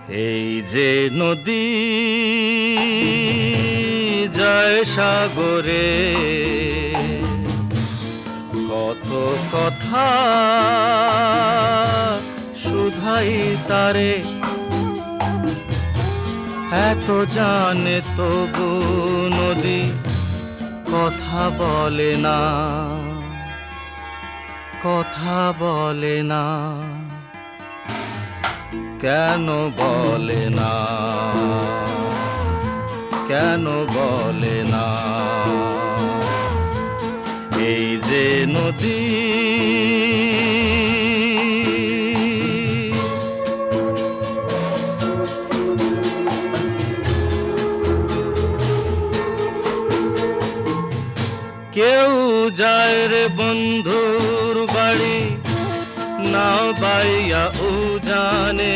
এই যে নদী যায় সাগরে, কত কথা শুধাই তারে, এত জানে তবু নদী কথা বলে না, কথা বলে না। কেন বলে না, কেন বলে না? এই যে নদী কেউ যায় রে বন্ধুর বাড়ি, নাও বাইয়া ও জানে